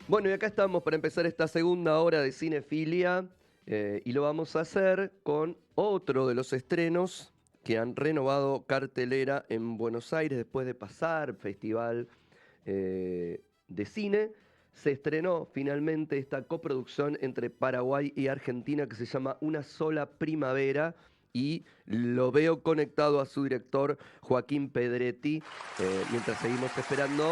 Bueno, y acá estamos para empezar esta segunda hora de Cinefilia y lo vamos a hacer con otro de los estrenos que han renovado cartelera en Buenos Aires después de pasar Festival de Cine. Se estrenó finalmente esta coproducción entre Paraguay y Argentina que se llama Una sola primavera y lo veo conectado a su director Joaquín Pedretti. Mientras seguimos esperando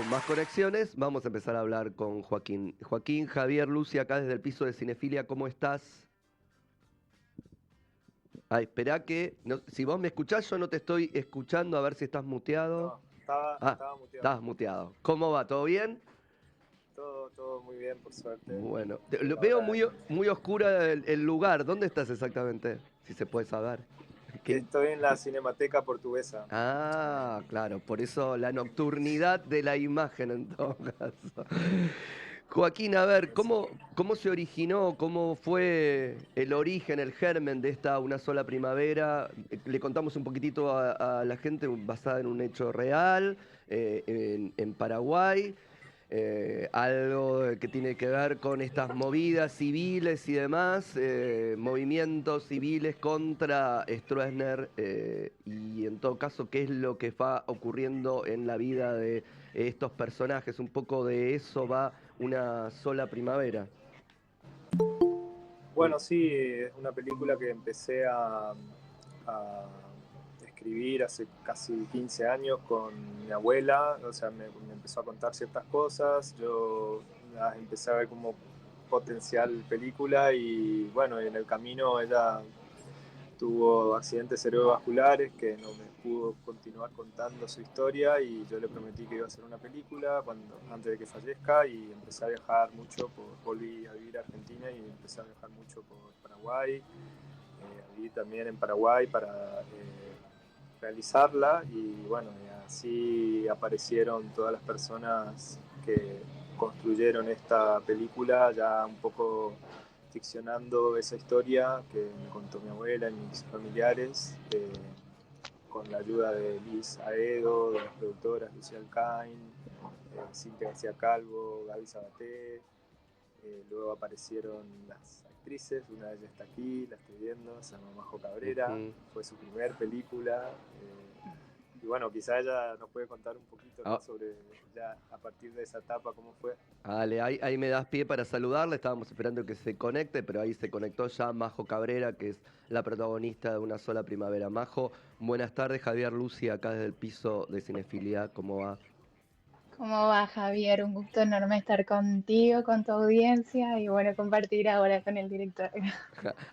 más conexiones, vamos a empezar a hablar con Joaquín. Joaquín, Javier, Lucy, acá desde el piso de Cinefilia, ¿cómo estás? Ah, espera que, si vos me escuchás, yo no te estoy escuchando, a ver si estás muteado. No, estaba, Ah, estaba muteado. estás muteado. ¿Cómo va? ¿Todo bien? Todo muy bien, por suerte. Bueno, lo veo Ahora muy oscura el lugar. ¿Dónde estás exactamente? Si se puede saber. ¿Qué? estoy en la Cinemateca Portuguesa. Ah, claro, por eso la nocturnidad de la imagen en todo caso. Joaquín, a ver, Exacto. ¿cómo se originó? ¿Cómo fue el origen, el germen de esta Una sola primavera? Le contamos un poquitito a la gente basada en un hecho real, en Paraguay, algo que tiene que ver con estas movidas civiles y demás, movimientos civiles contra Stroessner, y en todo caso, qué es lo que va ocurriendo en la vida de estos personajes. Un poco de eso va Una sola primavera. Mm, Bueno, sí, es una película que empecé a escribir hace casi 15 años con mi abuela. O sea, me empezó a contar ciertas cosas, yo las empecé a ver como potencial película y bueno, en el camino ella tuvo accidentes cerebrovasculares que no me pudo continuar contando su historia y yo le prometí que iba a hacer una película antes de que fallezca y empecé a viajar mucho, volví a vivir a Argentina y empecé a viajar mucho por Paraguay, viví también en Paraguay para realizarla y bueno, y así aparecieron todas las personas que construyeron esta película ya un poco ficcionando esa historia que me contó mi abuela y mis familiares, con la ayuda de Liz Aedo, de las productoras Lucía Alcain, Cintia García Calvo, Gaby Sabaté. Luego aparecieron las actrices, una de ellas está aquí, la estoy viendo, se llama Majo Cabrera, ujú. fue su primer película. Y bueno, quizá ella nos puede contar un poquito, ¿no? Ah, Sobre ya a partir de esa etapa, cómo fue. dale, ahí me das pie para saludarla. Estábamos esperando que se conecte, pero ahí se conectó ya Majo Cabrera, que es la protagonista de Una sola primavera. Majo, buenas tardes, Javier Lucy, acá desde el piso de Cinefilia. ¿Cómo va? ¿Cómo va, Javier? Un gusto enorme estar contigo, con tu audiencia y bueno, compartir ahora con el director.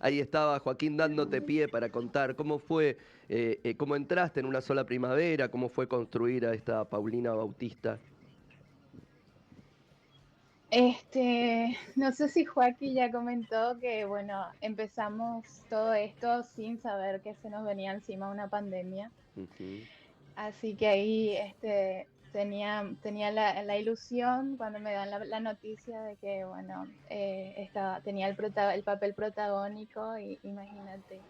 Ahí estaba Joaquín dándote pie para contar cómo fue, cómo entraste en Una sola primavera, cómo fue construir a esta Paulina Bautista. No sé si Joaquín ya comentó que bueno, empezamos todo esto sin saber que se nos venía encima una pandemia. Ujú, Así que ahí tenía la ilusión cuando me dan la noticia de que, bueno, tenía el papel protagónico y imagínate,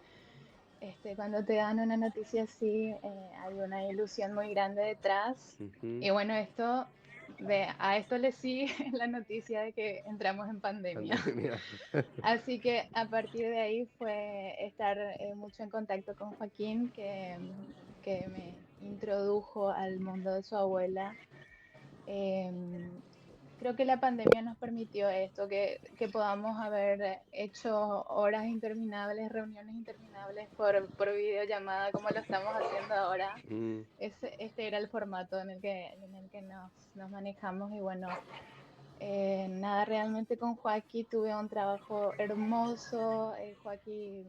cuando te dan una noticia así, hay una ilusión muy grande detrás. ujú. Y bueno, a esto le sigue la noticia de que entramos en pandemia. Pandemia. Así que a partir de ahí fue estar mucho en contacto con Joaquín, que me introdujo al mundo de su abuela. Em, Creo que la pandemia nos permitió esto, que podamos haber hecho horas interminables, reuniones interminables por videollamada, como lo estamos haciendo ahora. Mm, Este era el formato en el que nos manejamos y bueno. Nada, realmente con Joaquín tuve un trabajo hermoso. Joaquín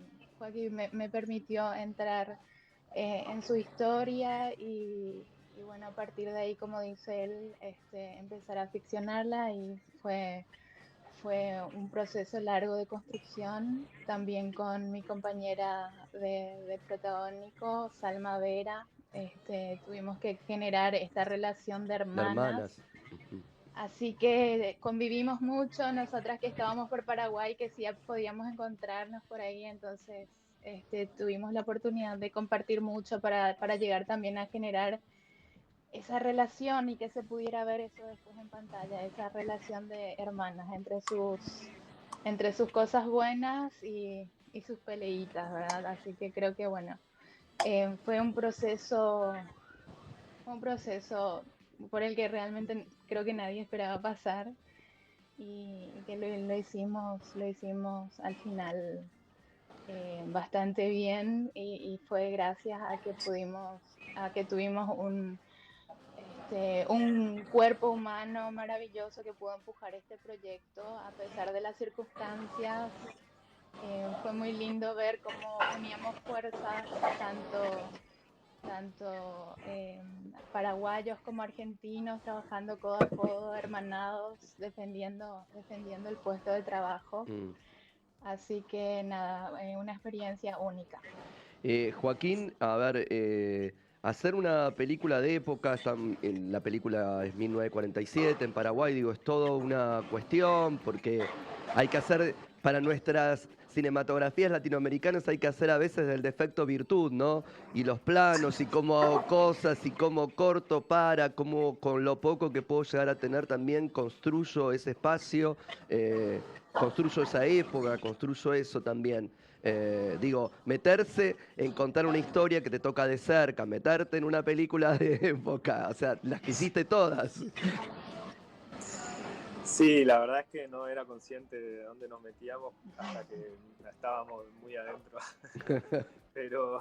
me permitió entrar en su historia y bueno, a partir de ahí, como dice él, empezar a ficcionarla y fue un proceso largo de construcción, también con mi compañera de protagónico, Salma Vera. Tuvimos que generar esta relación de de hermanas. hermanas. Ujú. Así que convivimos mucho, nosotras que estábamos por Paraguay, que sí podíamos encontrarnos por ahí, entonces tuvimos la oportunidad de compartir mucho para llegar también a generar esa relación y que se pudiera ver eso después en pantalla, esa relación de hermanas entre sus cosas buenas y sus peleitas, ¿verdad? Así que creo que, bueno, fue un proceso por el que realmente creo que nadie esperaba pasar y que lo hicimos al final bastante bien y fue gracias a que a que tuvimos un cuerpo humano maravilloso que pudo empujar este proyecto a pesar de las circunstancias. Fue muy lindo ver cómo uníamos fuerzas, tanto paraguayos como argentinos, trabajando codo a codo, hermanados, defendiendo el puesto de trabajo. Mm. Así que nada, una experiencia única. Joaquín, a ver, hacer una película de época, la película es 1947 en Paraguay, digo, es todo una cuestión, porque hay que hacer, para nuestras cinematografías latinoamericanas hay que hacer a veces del defecto virtud, ¿no? Y los planos, y cómo hago cosas, y cómo corto cómo con lo poco que puedo llegar a tener también construyo ese espacio, construyo esa época, construyo eso también. Digo, meterse en contar una historia que te toca de cerca, meterte en una película de época, o sea, las que hiciste todas. Sí, la verdad es que no era consciente de dónde nos metíamos hasta que estábamos muy adentro, pero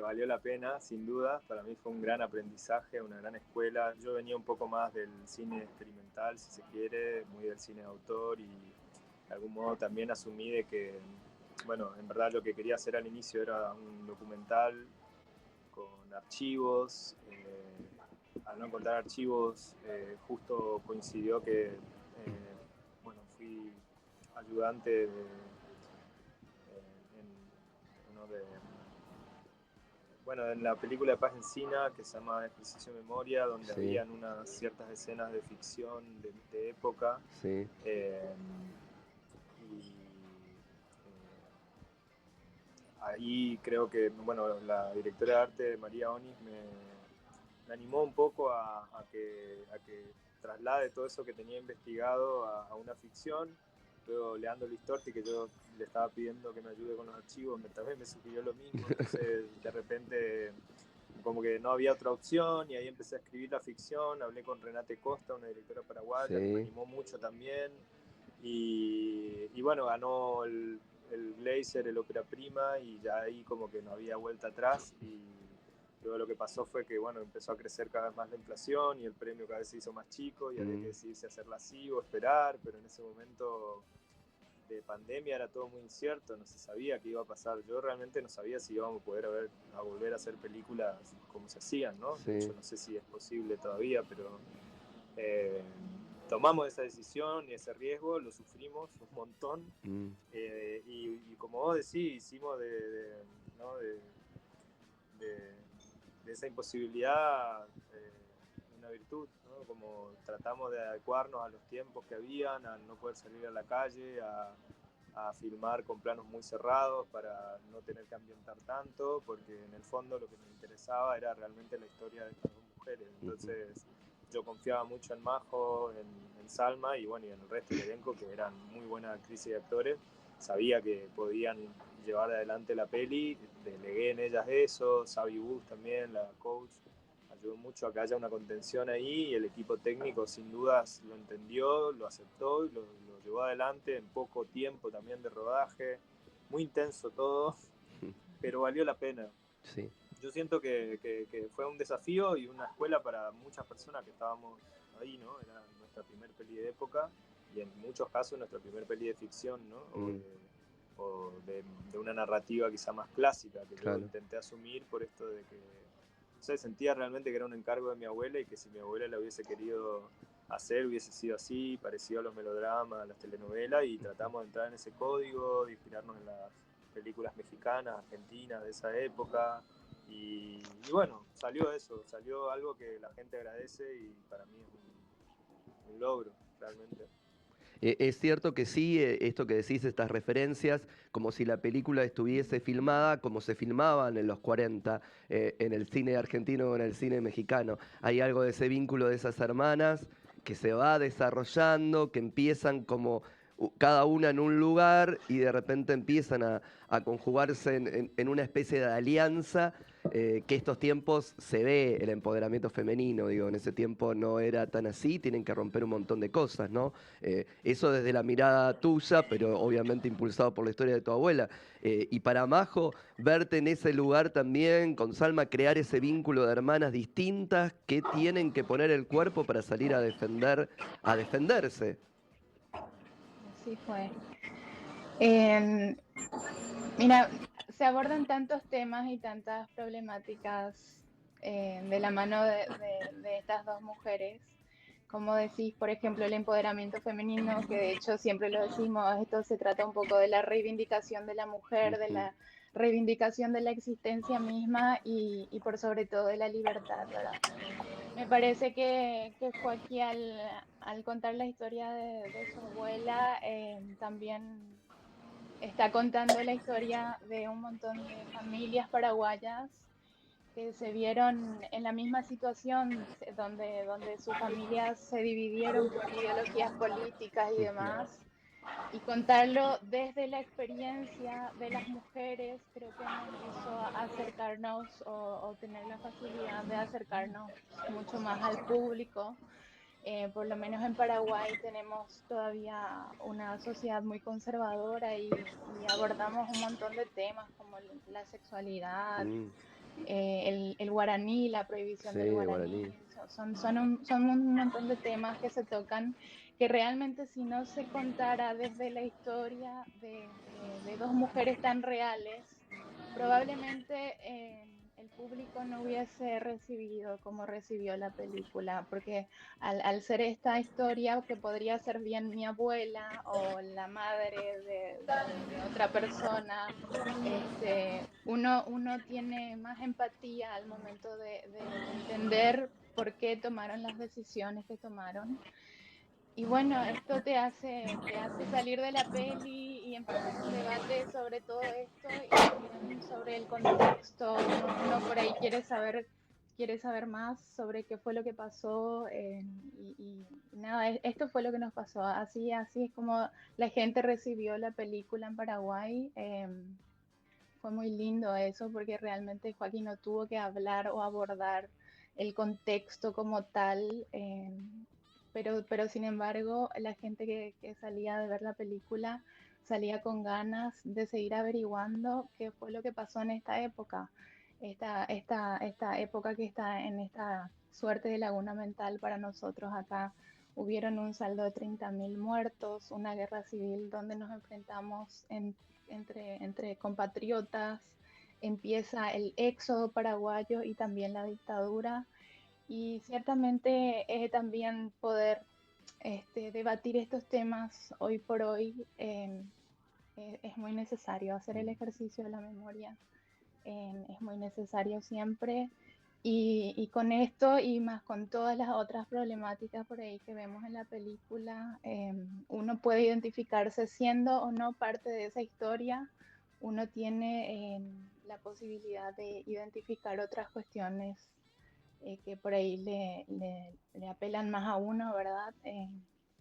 valió la pena, sin duda. Para mí fue un gran aprendizaje, una gran escuela. Yo venía un poco más del cine experimental, si se quiere, muy del cine de autor y de algún modo también asumí de que, bueno, en verdad lo que quería hacer al inicio era un documental con archivos. Al no encontrar archivos, justo coincidió que, bueno, fui ayudante en uno de bueno, en la película de Paz Encina, que se llama Exposición Memoria, donde Sí, habían unas ciertas escenas de ficción de época. sí, eh, y ahí creo que, bueno, la directora de arte, María Onis, me animó un poco a que traslade todo eso que tenía investigado a una ficción. Luego Leandro Listorti, que yo le estaba pidiendo que me ayude con los archivos, también me sugirió lo mismo. Entonces, de repente, como que no había otra opción y ahí empecé a escribir la ficción. Hablé con Renate Costa, una directora paraguaya, que me sí. animó mucho también. Y bueno, ganó el Glazer, el ópera prima, y ya ahí como que no había vuelta atrás. Y luego lo que pasó fue que, bueno, empezó a crecer cada vez más la inflación y el premio cada vez se hizo más chico y había que Mm, decidirse hacerla así o esperar, pero en ese momento de pandemia era todo muy incierto, no se sabía qué iba a pasar. Yo realmente no sabía si íbamos a volver a hacer películas como se hacían, ¿no? De hecho, sí. no sé si es posible todavía, pero eh, tomamos esa decisión y ese riesgo, lo sufrimos un montón. Mm, Y como vos decís, hicimos ¿no? de, de esa imposibilidad una virtud, ¿no? Como tratamos de adecuarnos a los tiempos que habían, a no poder salir a la calle, a filmar con planos muy cerrados para no tener que ambientar tanto, porque en el fondo lo que nos interesaba era realmente la historia de estas dos mujeres. ujú, Entonces yo confiaba mucho en Majo, en Salma y bueno, y en el resto del elenco, que eran muy buenas actrices y actores. Sabía que podían llevar adelante la peli, delegué en ellas eso, Sabi Bus también, la coach, ayudó mucho a que haya una contención ahí y el equipo técnico sin dudas lo entendió, lo aceptó y lo llevó adelante en poco tiempo también de rodaje, muy intenso todo, pero valió la pena. sí. Yo siento que fue un desafío y una escuela para muchas personas que estábamos ahí, ¿no? Era nuestra primer peli de época y en muchos casos nuestra primer peli de ficción, ¿no? Mm, De una narrativa quizá más clásica que yo claro. intenté asumir por esto de que, no sé, sentía realmente que era un encargo de mi abuela y que si mi abuela la hubiese querido hacer hubiese sido así, parecido a los melodramas, a las telenovelas y Ujú. tratamos de entrar en ese código, de inspirarnos en las películas mexicanas, argentinas de esa época. Y bueno, salió eso, salió algo que la gente agradece y para mí es un logro, realmente. Es cierto que sí, esto que decís, estas referencias, como si la película estuviese filmada como se filmaban en los 40, en el cine argentino o en el cine mexicano. Hay algo de ese vínculo de esas hermanas que se va desarrollando, que empiezan como cada una en un lugar y de repente empiezan a conjugarse en una especie de alianza, que estos tiempos se ve el empoderamiento femenino, digo, en ese tiempo no era tan así, tienen que romper un montón de cosas, ¿no? Eso desde la mirada tuya, pero obviamente impulsado por la historia de tu abuela. Y para Majo, verte en ese lugar también, con Salma, crear ese vínculo de hermanas distintas que tienen que poner el cuerpo para salir a defenderse. Así fue. En- Mira, se abordan tantos temas y tantas problemáticas de la mano de estas dos mujeres. Como decís, por ejemplo, el empoderamiento femenino, que de hecho siempre lo decimos, esto se trata un poco de la reivindicación de la mujer, de Ujú. la reivindicación de la existencia misma y por sobre todo de la libertad, ¿verdad? Me parece que Joaquín al contar la historia de su abuela, también está contando la historia de un montón de familias paraguayas que se vieron en la misma situación, donde sus familias se dividieron por ideologías políticas y Ujú. demás. Y contarlo desde la experiencia de las mujeres creo que nos hizo acercarnos o tener la facilidad de acercarnos mucho más al público. Por lo menos en Paraguay tenemos todavía una sociedad muy conservadora y abordamos un montón de temas como la sexualidad, Mm. el guaraní, la prohibición del Sí, guaraní. guaraní. Son un montón de temas que se tocan que realmente si no se contara desde la historia de dos mujeres tan reales, probablemente el público no hubiese recibido como recibió la película, porque al ser esta historia que podría ser bien mi abuela o la madre de otra persona, uno tiene más empatía al momento de entender por qué tomaron las decisiones que tomaron. Y bueno, esto te hace salir de la peli y empezar un debate sobre todo esto y también sobre el contexto. Uno por ahí quiere saber más sobre qué fue lo que pasó, y nada, esto fue lo que nos pasó. Así es como la gente recibió la película en Paraguay. Fue muy lindo eso porque realmente Joaquín no tuvo que hablar o abordar el contexto como tal, pero sin embargo la gente que salía de ver la película salía con ganas de seguir averiguando qué fue lo que pasó en esta época, esta época que está en esta suerte de laguna mental para nosotros acá. Hubieron un saldo de 30.000 muertos, una guerra civil donde nos enfrentamos entre compatriotas, empieza el éxodo paraguayo y también la dictadura. Y ciertamente también poder debatir estos temas hoy por hoy, es muy necesario hacer el ejercicio de la memoria, es muy necesario siempre. Y con esto y más con todas las otras problemáticas por ahí que vemos en la película, uno puede identificarse siendo o no parte de esa historia. Uno tiene la posibilidad de identificar otras cuestiones que por ahí le apelan más a uno, ¿verdad?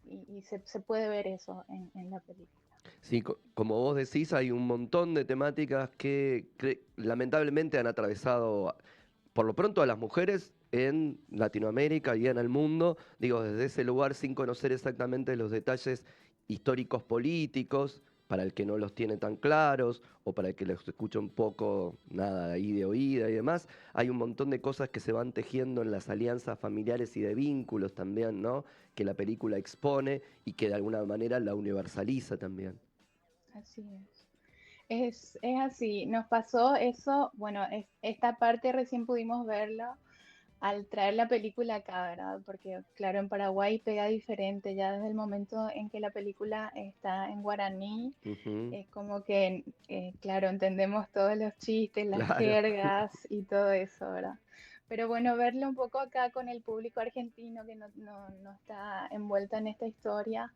Y se puede ver eso en la película. Sí, como vos decís, hay un montón de temáticas que lamentablemente han atravesado, por lo pronto, a las mujeres en Latinoamérica y en el mundo, digo, desde ese lugar sin conocer exactamente los detalles históricos políticos, para el que no los tiene tan claros o para el que los escucha un poco, nada, ahí de oída y demás, hay un montón de cosas que se van tejiendo en las alianzas familiares y de vínculos también, ¿no? Que la película expone y que de alguna manera la universaliza también. Así es. Es así, nos pasó eso, bueno, esta parte recién pudimos verla al traer la película acá, ¿verdad? Porque claro, en Paraguay pega diferente, ya desde el momento en que la película está en guaraní, Ujú. es como que, claro, entendemos todos los chistes, las Claro. jergas y todo eso, ¿verdad? Pero bueno, verlo un poco acá con el público argentino que no está envuelta en esta historia,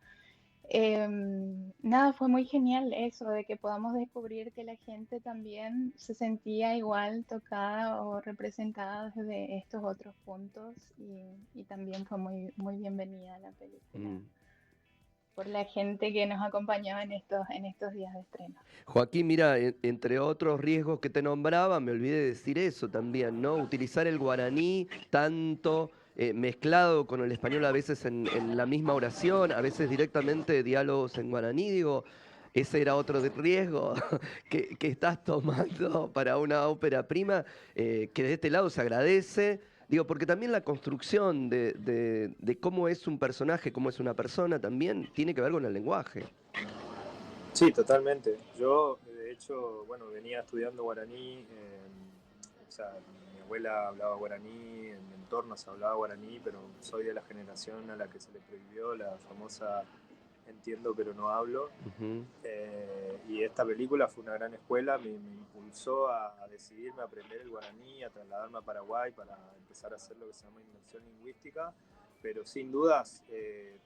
Nada, fue muy genial eso, de que podamos descubrir que la gente también se sentía igual tocada o representada desde estos otros puntos y también fue muy, muy bienvenida la película Mm. por la gente que nos acompañaba en estos días de estreno. Joaquín, mira, entre otros riesgos que te nombraba, me olvidé de decir eso también, ¿no? Utilizar el guaraní tanto mezclado con el español a veces en la misma oración, a veces directamente diálogos en guaraní, digo, ese era otro riesgo que estás tomando para una ópera prima, que de este lado se agradece. Digo, porque también la construcción de cómo es un personaje, cómo es una persona, también tiene que ver con el lenguaje. Sí, totalmente. Yo, de hecho, bueno, venía estudiando guaraní, o sea, mi abuela hablaba guaraní, en mi entorno se hablaba guaraní, pero soy de la generación a la que se le prohibió la famosa entiendo pero no hablo. Ujú. Y esta película fue una gran escuela, me impulsó a decidirme a aprender el guaraní, a trasladarme a Paraguay para empezar a hacer lo que se llama inmersión lingüística, pero sin dudas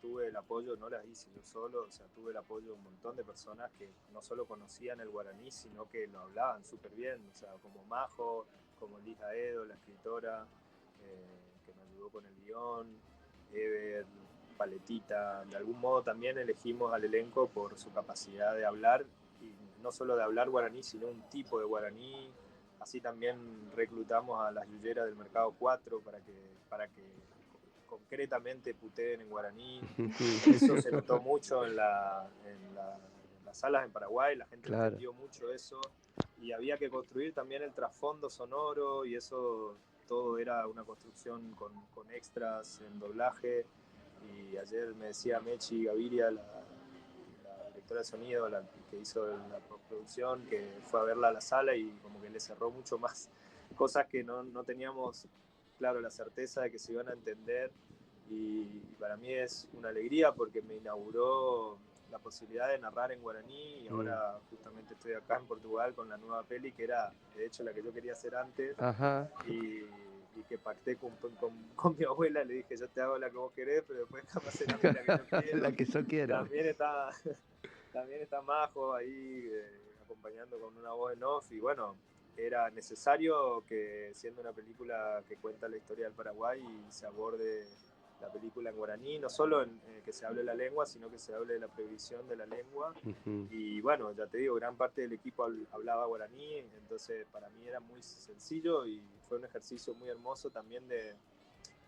tuve el apoyo, no las hice yo solo, o sea, tuve el apoyo de un montón de personas que no solo conocían el guaraní, sino que lo hablaban súper bien, o sea, como Majo, como Lisa Edo, la escritora, que me ayudó con el guión, Ever, Paletita, de algún modo también elegimos al elenco por su capacidad de hablar, y no solo de hablar guaraní, sino un tipo de guaraní. Así también reclutamos a las yuyeras del Mercado 4 para que concretamente puteen en guaraní. Eso se notó mucho en las salas en Paraguay, la gente Claro. entendió mucho eso y había que construir también el trasfondo sonoro y eso todo era una construcción con extras en doblaje. Y ayer me decía Mechi Gaviria, la directora de sonido, la que hizo la postproducción, que fue a verla a la sala y como que le cerró mucho más cosas que no teníamos, claro, la certeza de que se iban a entender. Y para mí es una alegría porque me inauguró la posibilidad de narrar en guaraní y Mm. ahora justamente estoy acá en Portugal con la nueva peli que era de hecho la que yo quería hacer antes Ajá. y que pacté con mi abuela, le dije yo te hago la que vos querés pero después déjame hacer a mí la que yo La quiero. que yo quiero. También está, también está Majo ahí acompañando con una voz en off y bueno, era necesario que siendo una película que cuenta la historia del Paraguay y se aborde la película en guaraní, no solo en que se hable la lengua, sino que se hable de la prohibición de la lengua. Ujú. Y bueno, ya te digo, gran parte del equipo hablaba guaraní, entonces para mí era muy sencillo y fue un ejercicio muy hermoso también de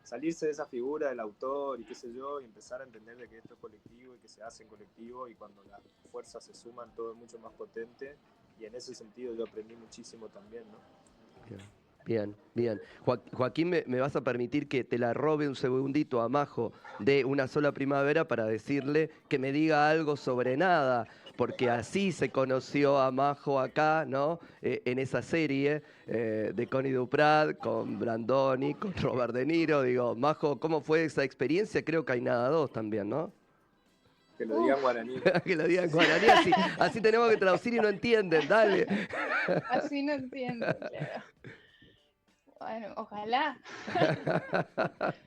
salirse de esa figura del autor y qué sé yo, y empezar a entender de que esto es colectivo y que se hace en colectivo y cuando las fuerzas se suman todo es mucho más potente y en ese sentido yo aprendí muchísimo también, ¿no? Bien, bien, bien. Joaquín, me vas a permitir que te la robe un segundito a Majo de Una sola primavera para decirle que me diga algo sobre nada, porque así se conoció a Majo acá, ¿no? En esa serie de Connie Duprat, con Brandoni, con Robert De Niro. Digo, Majo, ¿cómo fue esa experiencia? Creo que hay nada dos también, ¿no? Que lo digan Uf, guaraní. Que lo digan en guaraní, así tenemos que traducir y no entienden, dale. así no entiendo, claro. Bueno, ojalá.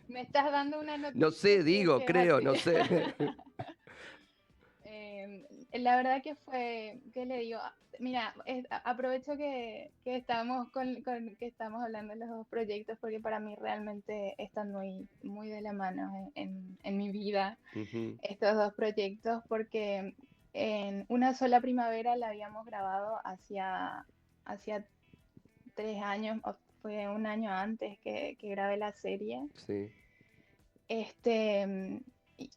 Me estás dando una No noticia sé, si es digo, que es creo, así. no sé. La verdad que fue, ¿qué le digo? Mira, aprovecho que estamos que estamos hablando de los dos proyectos porque para mí realmente están muy, muy de la mano en mi vida Ujú. estos dos proyectos porque en Una sola primavera la habíamos grabado hacia 3 años, o fue un año antes que grabé la serie. Sí.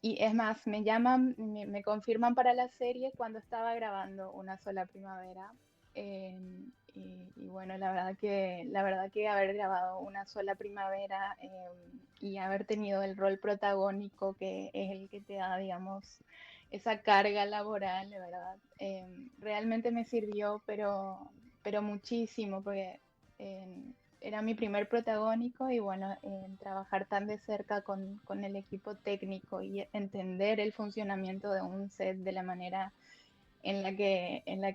Y es más, me llaman, me confirman para la serie cuando estaba grabando Una sola primavera. Y bueno, la verdad que haber grabado Una sola primavera y haber tenido el rol protagónico que es el que te da, digamos, esa carga laboral, de verdad, realmente me sirvió, pero muchísimo, porque era mi primer protagónico y bueno, trabajar tan de cerca con el equipo técnico y entender el funcionamiento de un set de la manera en la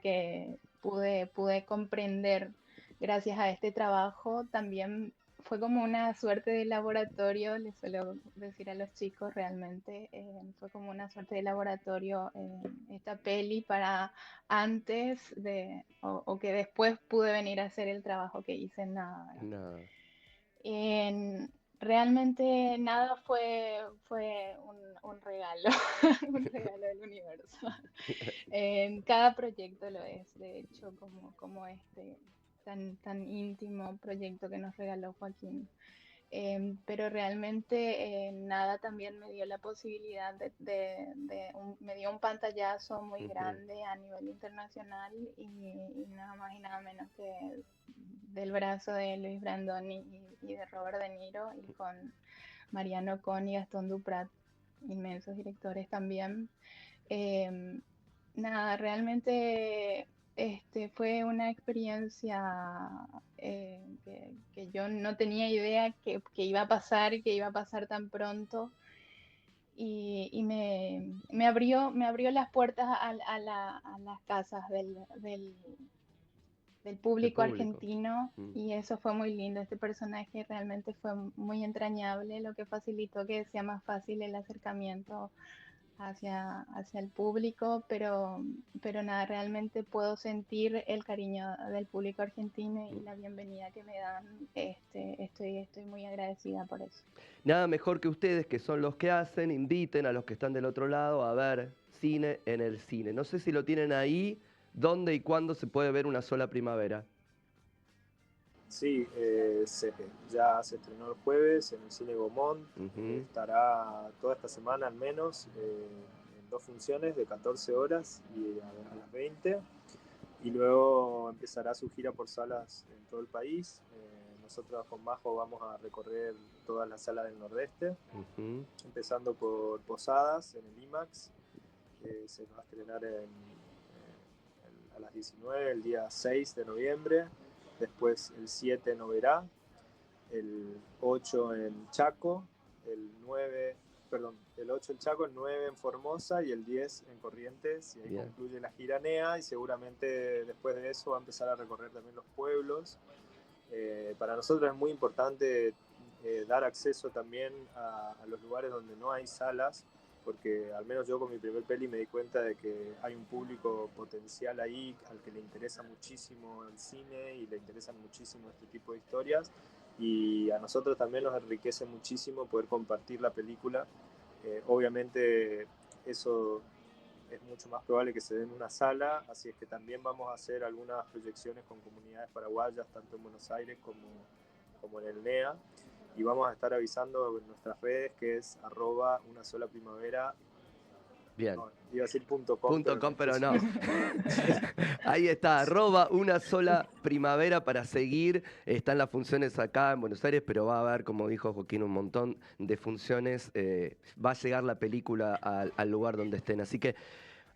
que pude comprender gracias a este trabajo también fue como una suerte de laboratorio, les suelo decir a los chicos realmente, fue como una suerte de laboratorio esta peli para antes de, o que después pude venir a hacer el trabajo que hice en Nada, ¿verdad? Nada. En- Realmente Nada fue un regalo, un regalo del universo. En cada proyecto lo es, de hecho, como este tan íntimo proyecto que nos regaló Joaquín. Pero realmente Nada también me dio la posibilidad me dio un pantallazo muy Ujú. grande a nivel internacional y nada más y nada menos que del brazo de Luis Brandoni y de Robert De Niro y con Mariano Cohn y Gastón Duprat, inmensos directores también. Em, Nada, realmente fue una experiencia que yo no tenía idea que iba a pasar y que iba a pasar tan pronto. Y me abrió las puertas a las casas del El público público. argentino Mm. y eso fue muy lindo. Este personaje realmente fue muy entrañable, lo que facilitó que sea más fácil el acercamiento hacia el público, pero nada, realmente puedo sentir el cariño del público argentino y la bienvenida que me dan. Estoy muy agradecida por eso. Nada mejor que ustedes, que son los que hacen, inviten a los que están del otro lado a ver cine en el cine. No sé si lo tienen ahí, dónde y cuándo se puede ver Una sola primavera. Sí, ya se estrenó el jueves en el Cine Gaumont. Ujú. Estará toda esta semana al menos en 2 funciones de 14 horas y a las 20. Y luego empezará su gira por salas en todo el país. Nosotros con Majo vamos a recorrer todas las salas del Nordeste, Ujú. empezando por Posadas en el IMAX. Se va a estrenar a las 19 el día 6 de noviembre. Después el 7 en Oberá, el 8 en Chaco, el 8 en Chaco, el 9 en Formosa y el 10 en Corrientes. Y ahí Bien. concluye la gira NEA y seguramente después de eso va a empezar a recorrer también los pueblos. Para nosotros es muy importante dar acceso también a los lugares donde no hay salas, porque al menos yo con mi primer peli me di cuenta de que hay un público potencial ahí al que le interesa muchísimo el cine y le interesan muchísimo este tipo de historias, y a nosotros también nos enriquece muchísimo poder compartir la película. Obviamente eso es mucho más probable que se dé en una sala, así es que también vamos a hacer algunas proyecciones con comunidades paraguayas, tanto en Buenos Aires como en el NEA, y vamos a estar avisando en nuestras redes, que es @unasolaprimavera. Bien. No, iba a decir .com, Punto pero com, me pero puse... no. Ahí está, @una sola primavera para seguir. Están las funciones acá en Buenos Aires, pero va a haber, como dijo Joaquín, un montón de funciones. Va a llegar la película al lugar donde estén. Así que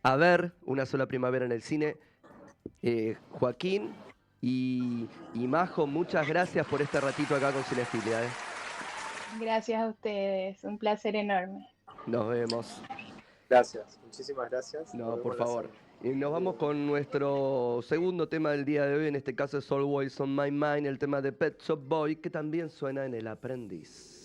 a ver Una sola primavera en el cine. Joaquín y Majo, muchas gracias por este ratito acá con Cinefilia. Gracias a ustedes, un placer enorme. Nos vemos. Gracias, muchísimas gracias. Nos No, por vemos la favor. semana. Y nos vamos con nuestro segundo tema del día de hoy. En este caso es Always on My Mind, el tema de Pet Shop Boy, que también suena en El Aprendiz.